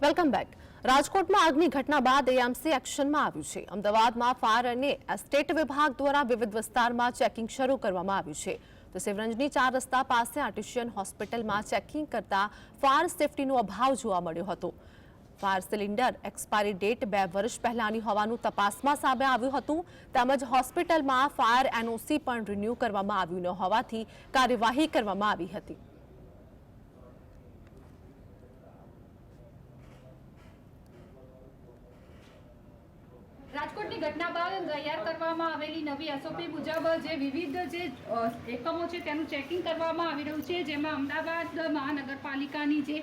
Welcome back. રાજકોટમાં આગની ઘટના બાદ એએમસી એક્શનમાં આવ્યું છે। અમદાવાદમાં ફાયર અને એસ્ટેટ વિભાગ દ્વારા વિવિધ વિસ્તારમાં ચેકિંગ શરૂ કરવામાં આવ્યું છે। તો શિવરંજની 4 રસ્તા પાસે આર્ટિશિયન હોસ્પિટલમાં ચેકિંગ કરતા ફાયર સેફટીનો અભાવ જોવા મળ્યો હતો। ફાયર સિલિન્ડર એક્સપાયરી ડેટ 2 વર્ષ પહેલાની હોવાનું તપાસમાં સામે આવ્યું હતું। તેમજ હોસ્પિટલમાં ફાયર એનઓસી પણ રિન્યૂ કરવામાં આવ્યું ન હોવાથી કાર્યવાહી કરવામાં આવી હતી। રાજકોટની ઘટના બાદ તૈયાર કરવામાં આવેલી નવી એસઓપી મુજબ જે વિવિધ જે એકમો છે તેનું ચેકિંગ કરવામાં આવી રહ્યું છે, જેમાં અમદાવાદ મહાનગરપાલિકાની જે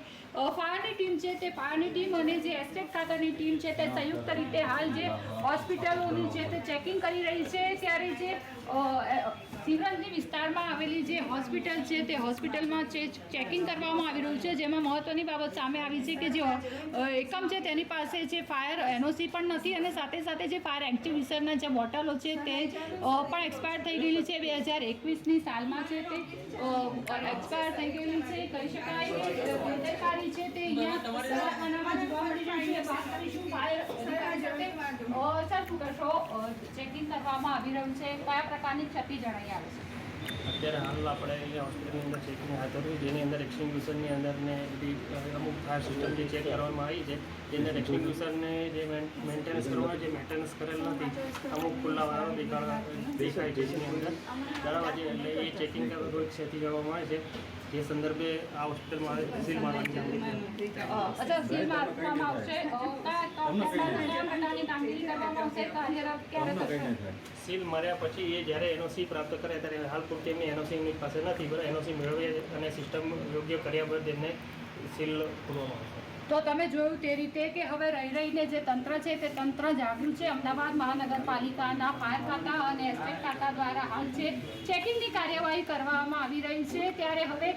ફાયરની ટીમ છે તે ફાયરની ટીમ અને જે એસ્ટેટ ખાતાની ટીમ છે તે સંયુક્ત રીતે હાલ જે હોસ્પિટલોની છે તે ચેકિંગ કરી રહી છે। ત્યારે જે શિવરંજની વિસ્તારમાં આવેલી જે હોસ્પિટલ છે તે હોસ્પિટલમાં ચેકિંગ કરવામાં આવી રહ્યું છે, જેમાં મહત્વની બાબત સામે આવી છે કે જે એકમ છે તેની પાસે જે ફાયર એનઓસી પણ નથી અને સાથે સાથે જે ફાયર એક્સ્ટિંગ્વિશરના જે બોટલો છે તે પણ એક્સપાયર થઈ ગયેલી છે। 2021ની સાલમાં છે તે એક્સપાયર થઈ ગયેલી છે કહી શકાય। બેદરકારી છે તે અહીંયા દવાખાનામાં જોવા મળી રહી છે। વાત કરીશું ફાયર સર શું કરશો, ચેકિંગ કરવામાં આવી રહ્યું છે, કયા પ્રકારની ક્ષતિ જણાઈ આવે છે? અત્યારે હાલ આપણે અહીંયા હોસ્પિટલની અંદર ચેકિંગ હાથ ધર્યું, જેની અંદર એક્સટિંગ્વિશરની અંદર ને અમુક ફાયર સિસ્ટમ જે ચેક કરવામાં આવી છે તેની અંદર એક્સટિંગ્વિશરને જે મેન્ટેનન્સ કરવાનું જે મેન્ટેનન્સ કરેલ નથી, અમુક ખુલ્લા વાળો દેખાય છે જેની અંદર બરાબર છે, એટલે એ ચેકિંગ થોડીક ક્ષતિ કરવામાં આવે છે। જે સંદર્ભે આ હોસ્પિટલમાં સીલ મારવાની અચ્છા, સીલ મારવામાં આવશે, કામગીરી કરવામાં આવશે, કાર્યરત ક્યારે થશે? સીલ માર્યા પછી એ જ્યારે એનઓસી પ્રાપ્ત કરે ત્યારે હાલ પૂરતી એમની એનઓસી એમની પાસે નથી, બરાબર, એનઓસી મેળવે અને સિસ્ટમ યોગ્ય કર્યા બાદ એમને સીલ ખોલવામાં આવશે। તો તમે જોયું તે રીતે કે હવે રહીને જે તંત્ર છે તે તંત્ર જાગૃત છે। અમદાવાદ મહાનગરપાલિકાના ફાયર ખાતા અને એસ્ટેટ ખાતા દ્વારા હાલ છે ચેકિંગની કાર્યવાહી કરવામાં આવી રહી છે। ત્યારે હવે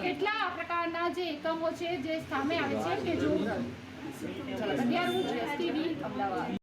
કેટલા આ પ્રકારના જે એકમો છે જે સામે આવે છે કે જો અમદાવાદ।